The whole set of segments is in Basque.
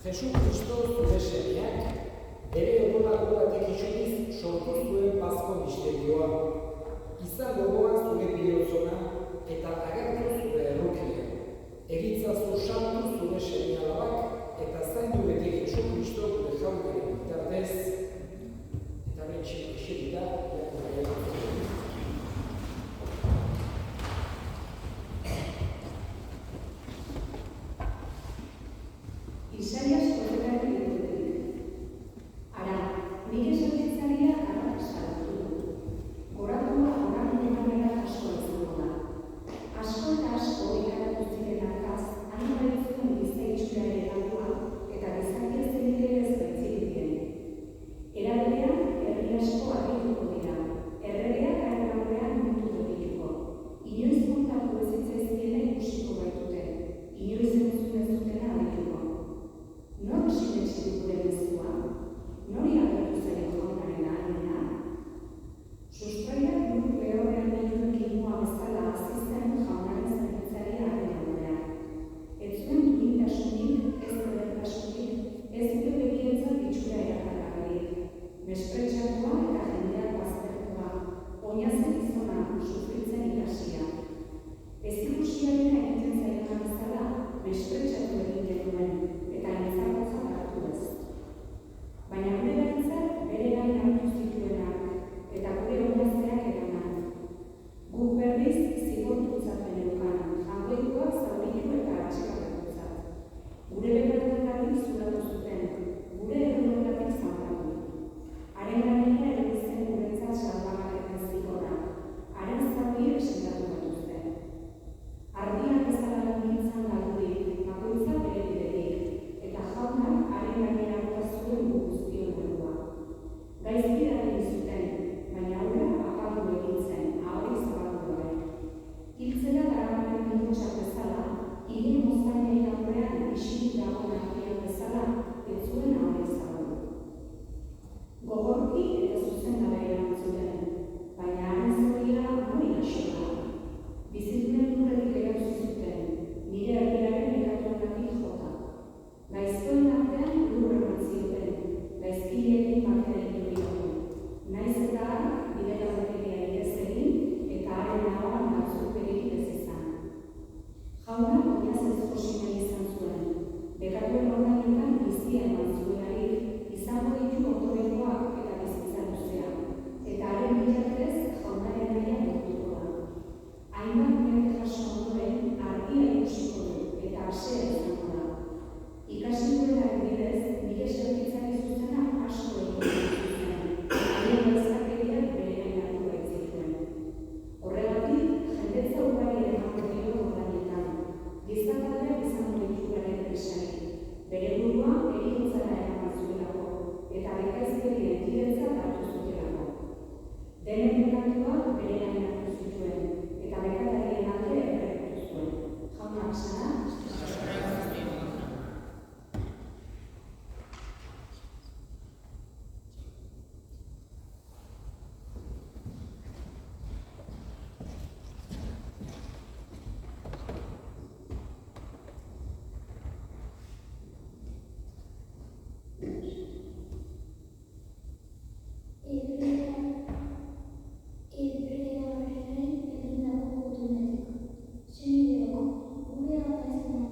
Jesu Kristo zure semeak, bere odolako batek isuriz sortu zuen Pasko misterioa. Izan gogoan zure bihotzona eta agertu zure errukia. Egitzazu santu zure seme alabak eta zaindu beti Jesu Kristo gure jaunaren bitartez. Eta bentsi eserita, Isaías profetari dituetik. Ara, nire sortitzaria gara salatu. Goratua orain emanera asko izango da. Asko eta asko ikaratu ziren arkaz, hain baitzuen bizta itxura ere gatua eta gizakia zenik ere ez baitzirikien. Era berean, herri asko argituko dira. Erregeak haren aurrean mutuko dituko. Inoiz kontatu ez zitzaizkiena ikusiko baitute. Inoiz entzun ez dutena adituko. Nor sinetsi gure mezua? Nori agertu zaio jaunaren ahalmena? Sustraiak lur lehorrean dituen kimua bezala azizten jaunaren zerbitzaria haren aurrean. Ez zuen duintasunik, ez edertasunik, ez dute begietzak itxura erakargarrik. Mespretxatua eta jendeak baztertua, oinazen izona sufritzen ikasia. Ez ikusiaren egiten zaiona bezala, mespretxatu egin genuen. Eta entzarrotzak hartu ez. Baina gure behintzat bere gain hartu zituenak eta gure oinazteak eranak. Guk berriz zigortutzat beneukan, jangoikoak zauritu eta atxikatutzat. Gure bekarretatik zulatu zuten, gure errunetatik zanpatu. Haren gainera erabiltzen guretzat salbagaretan zigorra, haren zauriek sendatu batuzten. Ardiak bezala langintzan galdurik, bakoitza bere bidetik. Eta jaunak haren gainera zuen guztion burua. Gaizki eragin zuten, baina aurra apaldu egin zen, ahori zabaldu gabe. Hiltzera daramanen minutsak bezala, hile moztainei aurrean isilik dagoen argian bezala, ez zuen ahori zabaldu. Gogorki eta zuzen gabe eraman zuten, baina haren zoria nori asoa. Bizitunen lurretik erauzi zuten, nire herriaren ekatuenatik jota. Gaizkoen artean lur eman zioten, gaizkileekin batean egin. Naiz eta bide gazeteria ez egin eta haren ahoan batzuk berekin ez izan. Jaunak oinazez josi nahi izan zuen. Bekatuen ordainetan bizia eman zuelarik, izango ditu otorekoak eta bizitza luzea. Eta haren bilatzez jaunaren nahian lortuko da. Hainbat mende jaso ondoren argia ikusiko du eta asea izango da. Ikasi duenak bidez, nire zerbitzari zuzena asko egin zuten. Haien bezakeriak bere gain hartu baitzituen. Horregatik, jendetza ugari emango dio ordainetan. Gizataldeak izango ditugaren erisari. Bere burua erihotzara eraman zuelako, eta bekaizkerien kidetzat hartu zutelako. Denen bekatuak bere gain hartu zituen, eta bekatarien alde errekurtu zuen. Jaunak zara? Ebrearen egindako gutunetik. Senideko, gure apaizen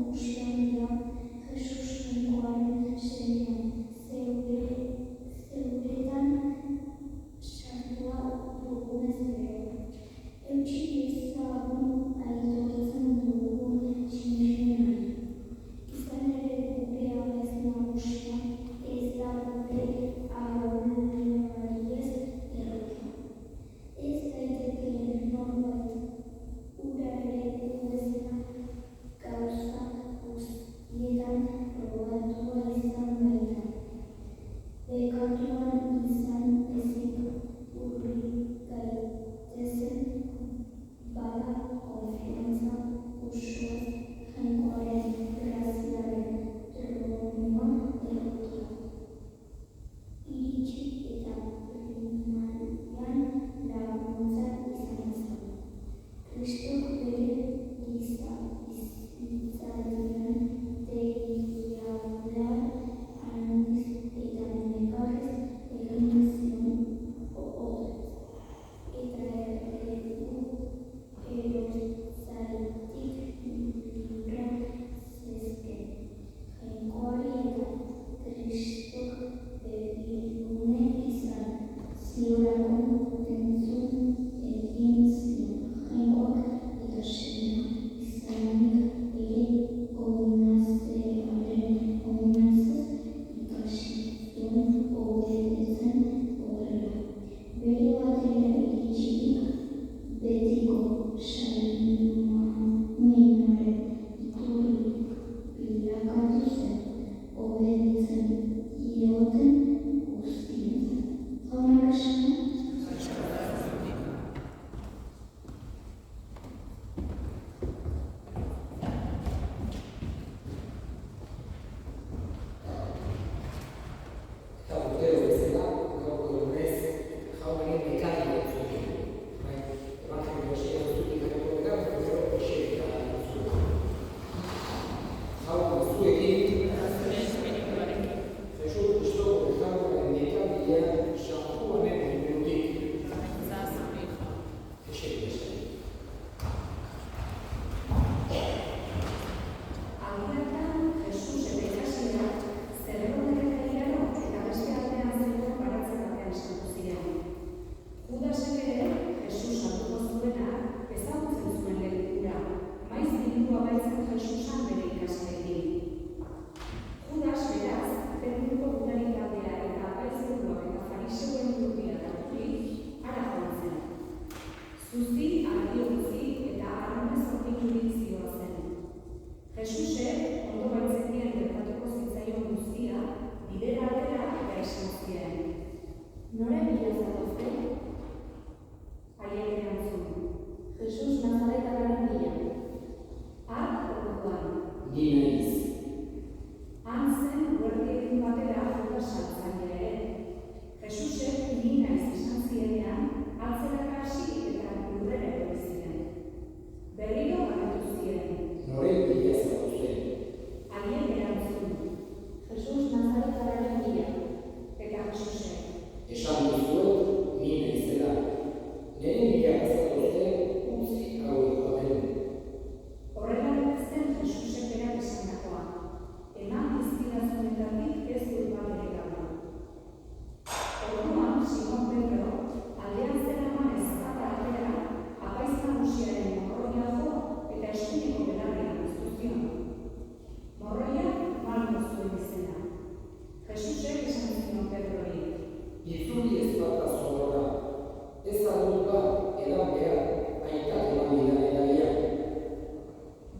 datua edan behar aitak eman dira edaia.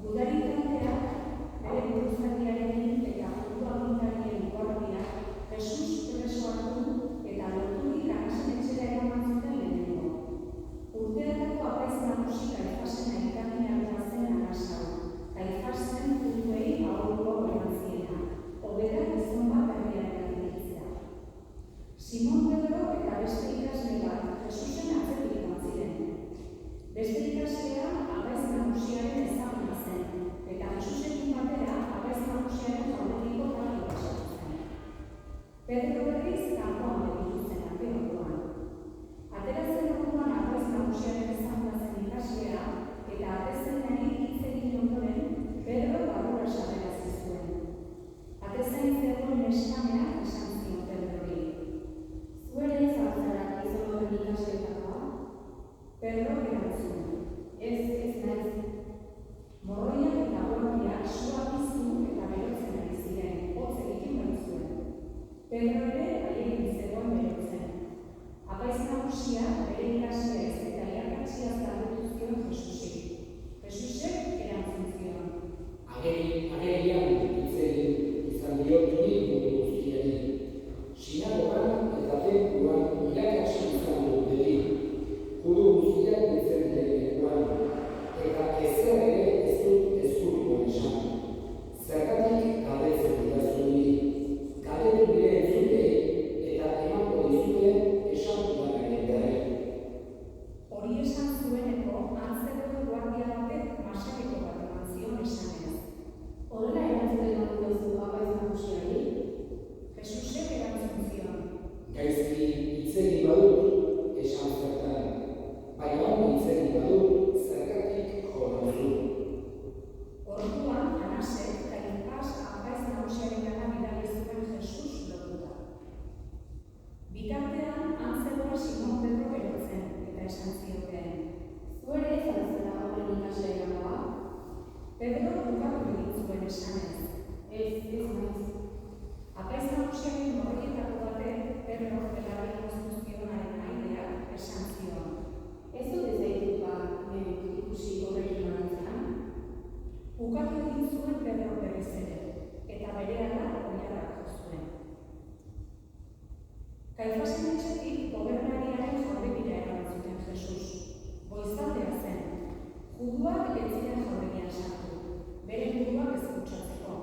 Gudaritateak bere buruzagiarekin eta judu agintarien guardiak Jesus preso hartu eta loturik Anasen etxera eraman zuten lehenengo. Urteetako apaiz nagusi Kaifasen aitaginea zen Anasa. Kaifas zen juduei aholkua eman ziena, hobera gizon bat herriaren erditzea. Simon Pedro eta beste ikasle bat Jesusen atzetik joan ziren. Beste ikaslea apaiz nagusiaren ezaguna zen, eta Jesusekin batera apaiz nagusiaren jauregiko kargu pasatu zen. Pedro berriz kanpoan begitu zen ate orduan. Atera zen orduan apaiz nagusiaren ezaguna zen ikaslea, eta atezainari hitz egin ondoren Pedro barrura sarrerazi zuen. Atezain zegoen neskameak esan zion Pedrori. Zu ere ez altzara izan horren ikasletakoa? Pedro erantzun. Ez naiz. Morroiak eta borroiak sua piztu eta berotzen ari ziren, hotz egiten baitzuen. Pedro ere haiekin zegoen berotzen. Apaiz nagusia bere ikaslea ez eta irakatziaz galdetu zion Jesusi. Jesusek erantzun zion. Agerian hitz egin izan diot ni mundu guztiari. Sinagogan eta tenpluan irakatsi izan dut beti. Judu guztiak ditzen lekuan, eta ezer ere ez dut ezkutuan esan. Zergatik galdetzen didazu niri. Galdetu bire entzutei eta emango dizute esan dudanaren berri. Hori esan zueneko, antzeko guardia batek masakeko bat eman zion esanez. Horrela erantzuten eman duzu apaiz nagusiari? Jesusek erantzun zion. Gaizki hitz egin badut, esan zertan. Baina ondo hitz egin badut, zergatik jo duzu. Orduan, Anasek Kaifas apaiz nagusiarengana bidali zuen Jesus lotuta. Bitartean, antzegoen Simon Pedro berotzen, eta esan zioten. Zu ere ez altzara horren ikasletakoa? Pedro bukatu egin zuen esanez. Ez naiz. Apaiz nagusiaren morroietako batek Pedro belarri moztu zionaren aideak esan zion. Ez dut ez daituk neuk ikusi horrekin manitzean? Bukatu egin zuen Pedro berriz ere, eta berehala oilarrak jo zuen. Kaifasen etxetik gobernariaren jauregira eraman zuten Jesus. Goizaldea zen. Juduak ez ziren jauregian sartu, bere buruak ezkutsatzeko.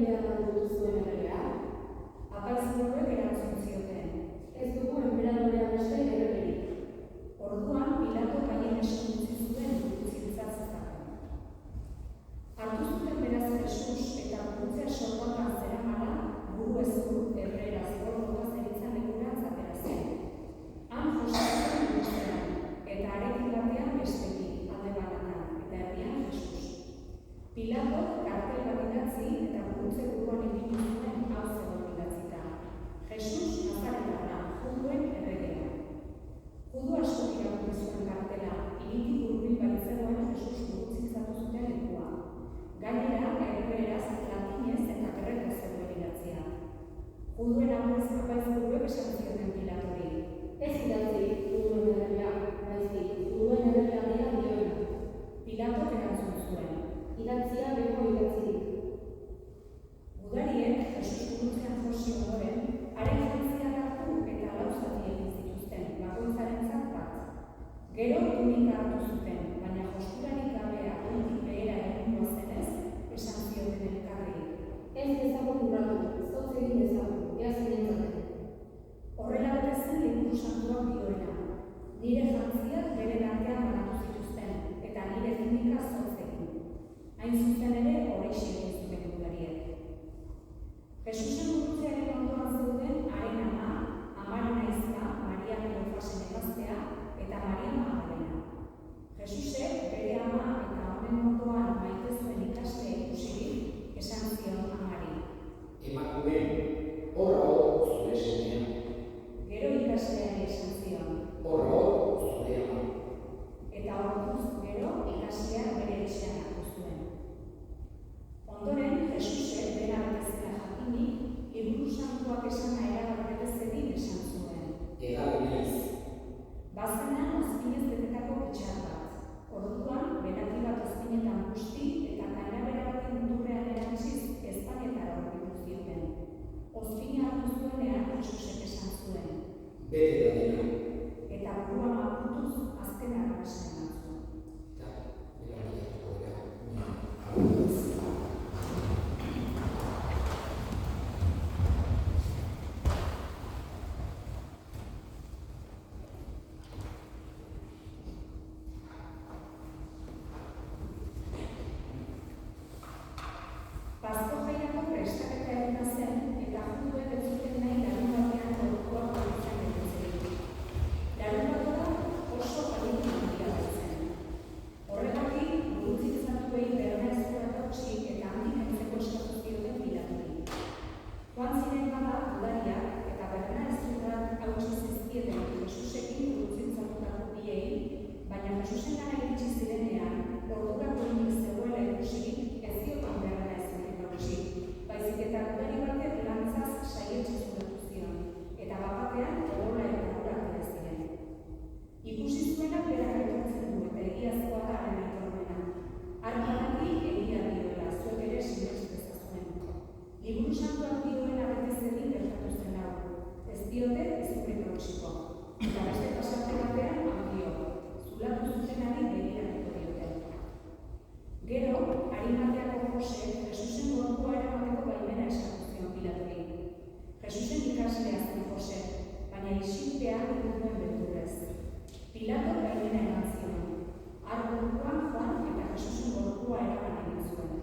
egin behar dut zuen erregea? Apaiz-buruek erantzun zioten. Ez dugu enperadorea beste erregerik. Orduan Pilatok haien esan utzi zuen gurutzintzat zezaten. Hartu zuten beraz Jesus eta gurutzea sorbaldan zeramala buru ezur erreraz Golgota zeritzan lekurantz atera zen. Han jostatzen guztean, eta arekin batean bestetik, alde banatan, eta erdian Jesus. Pilatok kartel bat idatzi eta gurutze buruan ipini zuen hau zegoen idatzita. Jesus Nazaretarra, juduen erregea. Judu asko irakurri zuen kartela, hiritik hurbil baitzegoen Jesus gurutzintzatu zuten lekua. Gainera, erregeraz, latinez eta gerrekaz zegoen idatzia. Juduen apaiz-buruek esan zioten Pilatori. Ez idatzi juduen erregea, baizik, juduen erregea dira dioena. Pilatok erantzun zuen. Idatzia bego idatzirik. Gudariek Jesus gurutzean josi ondoren, haren jantziak hartu eta lau zati egin zituzten, bakoitzarentzat bat. Gero tunika hartu zuten, baina josturarik gabea goitik behera egingoa zenez, esan zioten elkarri. Ez dezagun urratu, zotz egin dezagun, ea zinentzaten. Horrela bete zen Liburu Santuak dioena. Nire jantziak beren artean banatu zituzten, eta nire tunika zotzekin. Hain zuzen ere, horreixe egin zuten gudariek. Jesusen gurutzearen ondoan zeuden haren ama, amaren aizka, Maria Kleofasen emaztea, eta Maria Magdalena. Jesusek bere ama eta honen ondoan maite zuen ikasle ikusirik, esan zion amari. Emakume, horra hor zure semea. Gero ikasleari esan zion. Horra hor zure ama. Eta orduz gero ikaslea bere etxean hartu zuen. Ondoren, Jesusek bera betezela jakinik, Liburu Santuak esana erabat betezedin esan zuen. Egal naiz. Bazenan ozpinez betetako pitxar bat. Orduan, beraki bat ozpinetan busti eta kainabera baten muturrean erantziz ezpainetara horretu zioten. Ozpina hartu zuenean Jesusek esan zuen. Bete da dena. Eta burua makurtuz azken arrasen eman zuen. Eta, berariatuko dira. Pasko jairako prestaketa eguna zen eta juduek ez zuten nahi larunbatean gorpua gurutzean egitzerik. Larunbatea oso aditu handia baitzen. Horregatik, gurutzintzatuei berna ezkoa tautsi eta handik entzeko eskatu zioten Pilatori. Joan ziren bada gudariak eta berna ezkoak hautsi zizkieten Jesusekin gurutzintzatutako biei, baina Jesusengana iritsi zirenean, ordurako inik zegoela ikusirik ez zioten berna baizik eta gudari batek lantzaz saietxe zuratu zion, eta bapatean ogola eta ura atera ziren. Ikusi zuenak berak aitortzen du eta egiazkoa da haren aitormena. Argi egia dioela, zuek ere sinetsi dezazuen. Liburu Santuak dioena betezedin gertatu zen hau. Ez diote ez dute proxiko. Eta beste pasarte batean handio. Zulatu zutenari begiratuko diote. Gero, Arimateako Jose, Jesusen gorpua eramateko baimena eskatu zion Pilatori. Jesusen ikaslea zen Jose, baina isilpean duen beldurrez. Pilato baimena eman zion. Har gorpuan joan eta Jesusen gorpua eraman egin zuen.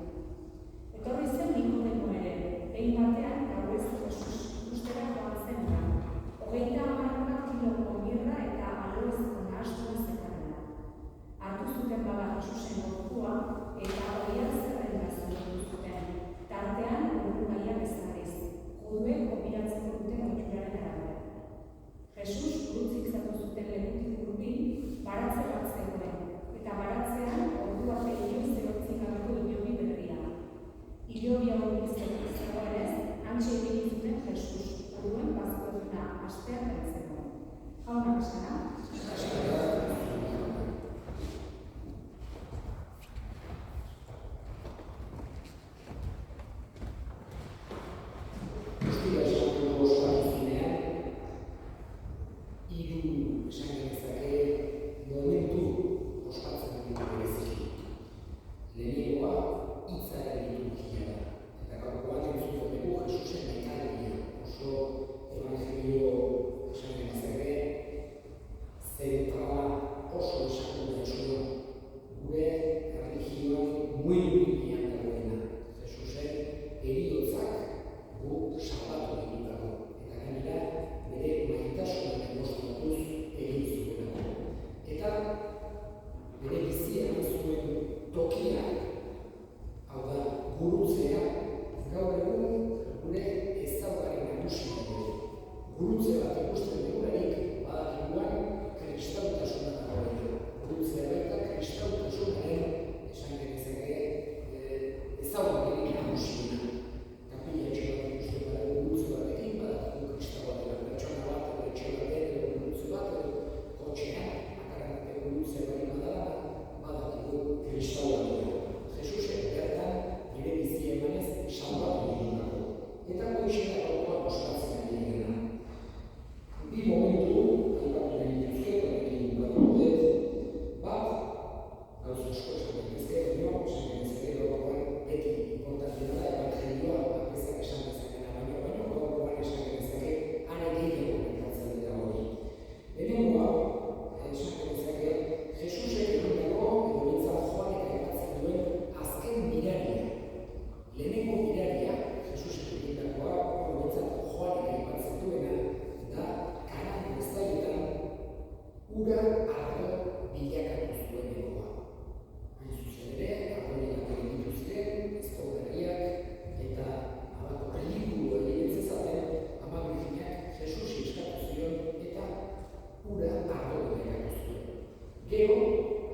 Gero,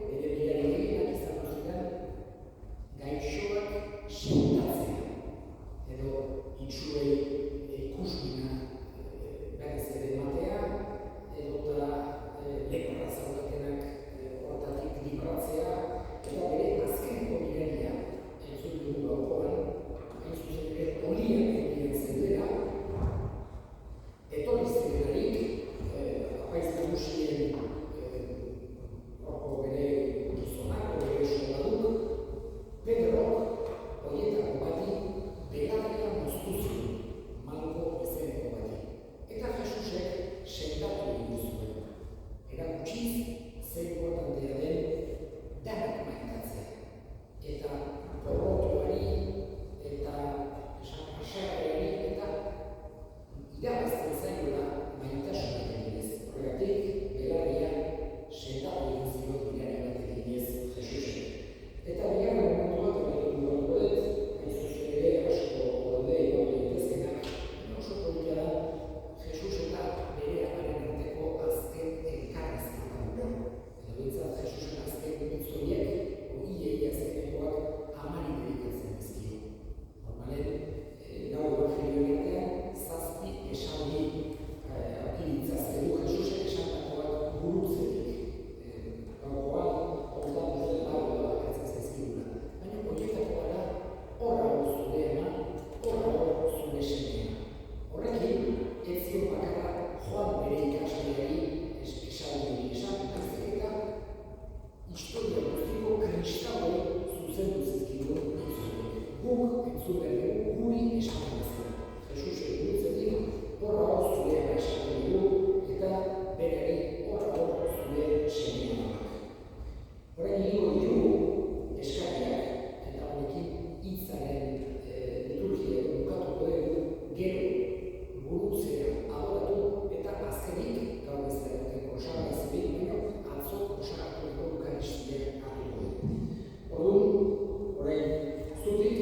bere bidari gehienak izango ziren gaixoak sendatzea, edo itxuei ikusmena berriz ere ematea, edota lepra zaukatenak horretatik libratzea, eta bere azkeneko bidaria entzun dugu gaurkoan, hain zuzen ere olian egiten zeudela, etorri zirelarik, apaiz nagusien bere gizonak, bere soldaduk, Pedrok horietako bati belarria moztu zion, malko izeneko bati. Eta Jesusek sendatu egin zuen. Erakutsiz zer inportantea den danak maitatzea. Eta porrotuari, eta haserreari, eta irabazten zaiola maitasuna eginez. Horregatik, belarria sendatu egin zion bilari bat eginez Jesusek. Eta bigarren momentu bat egiten dugu dut, hain zuzen ere asko daude egon daitezkenak, oso politia da Jesus eta bere amaren arteko azken elkarrizketa hura. Edo behintzat Jesusen azken hitz horiek, hiei azkenekoak amari dedikatzen dizkio. Normalen, lau evangelioen artean, 7 esaldi aurki ditzazkegu Jesusek esandakoak burutzetik. Gaurkoan, horretan uste lau edo zaizkigula. Baina horietako gara, horra hor zure ama, horra hor zure semea. Horrekin, ez zion bakarra Joan bere ikasleari esaldi esan, baizik eta historia guztiko kristauei zuzendu zizkigun entzunek. Guk entzun behar dugu guri esan bezala. Jesusek burutzetik, horra hor zure ama esan dugu, eta berari horra hor zure semea. Horrein egingo ditugu eskariak, eta honekin hitzaren liturgia bukatuko dugu, gero burutzea adoratu, eta azkenik gaur ez da egoteko osagazitik, baina atzo osagatuko eukaristia hartuko dugu. Orduan, orain zutik,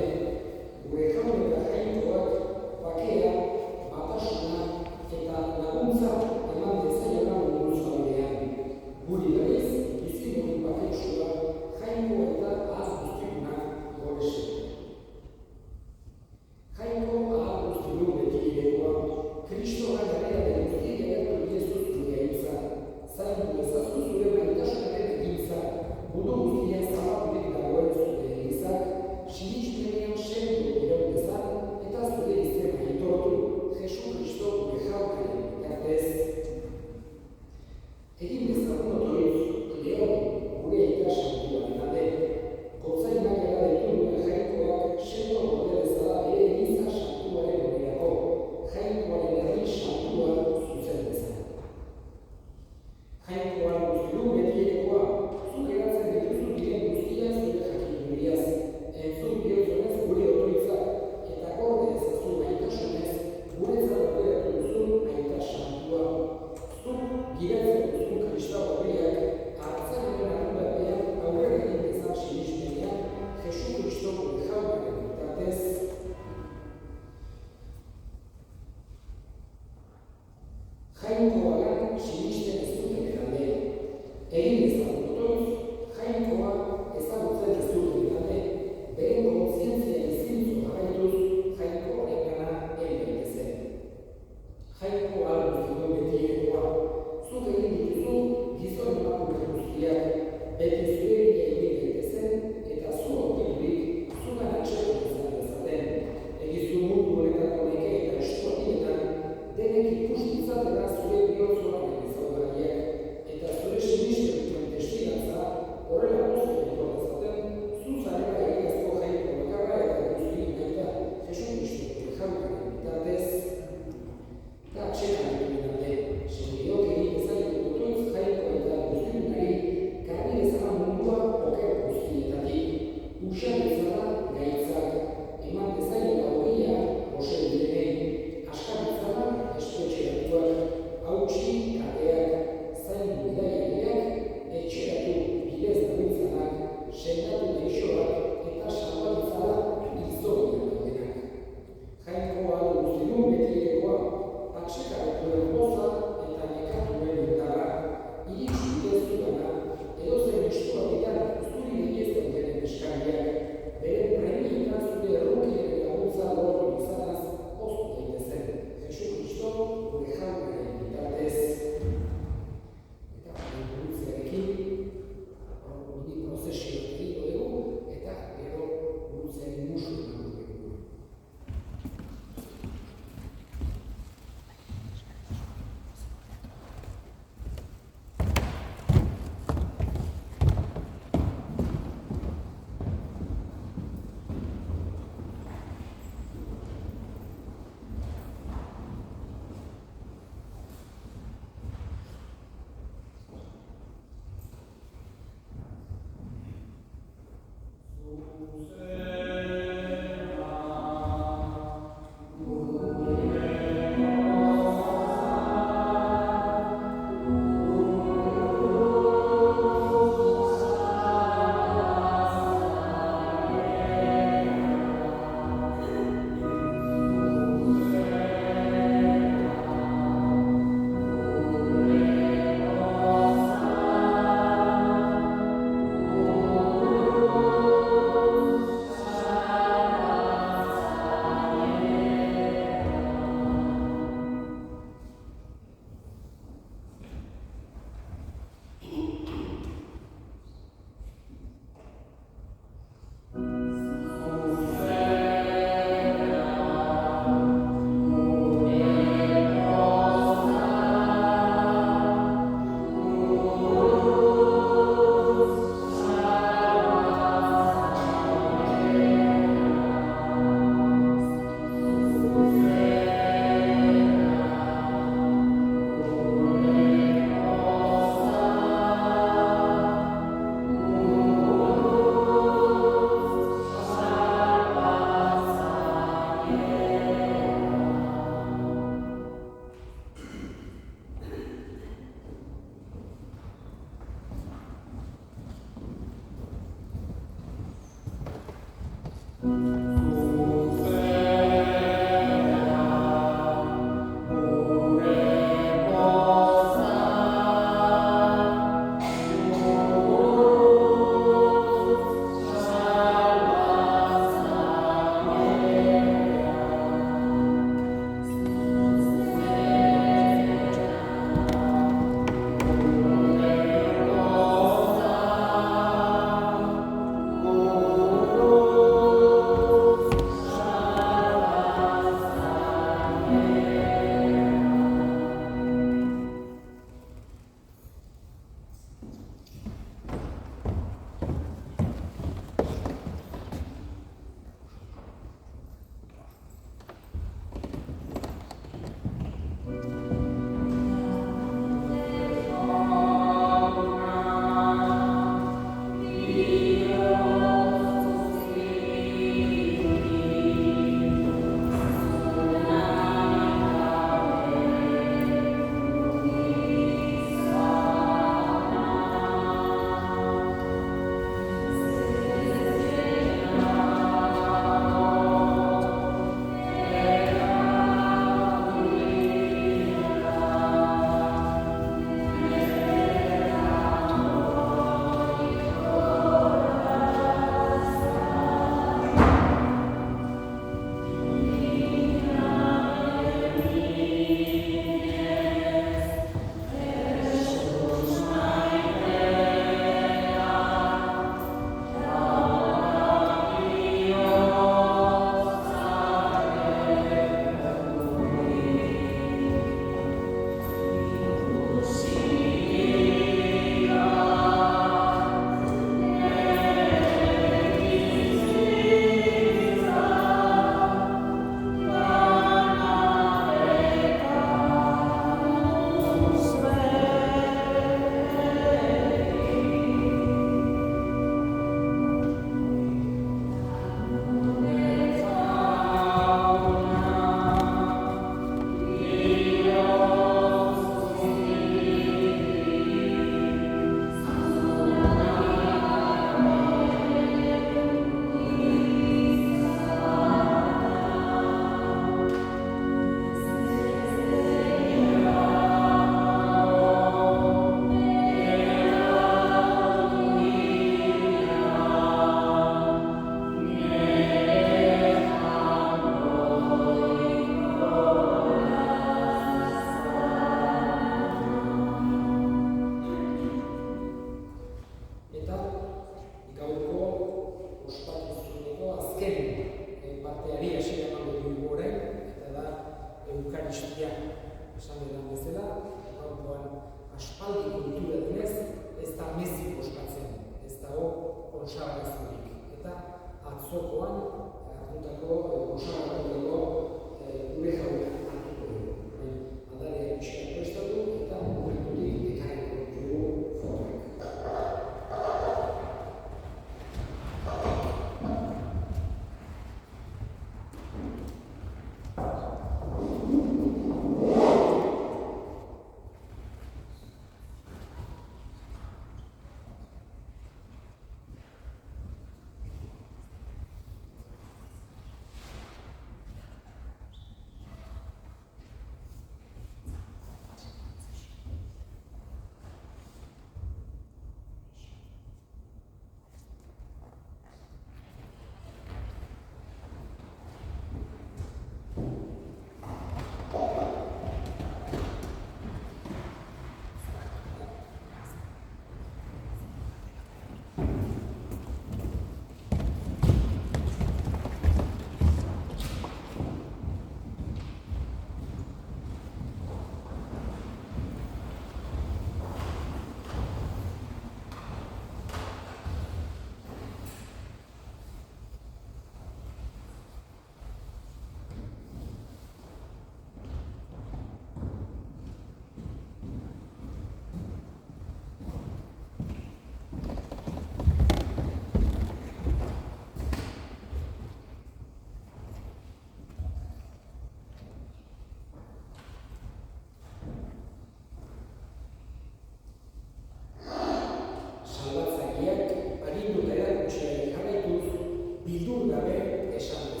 esan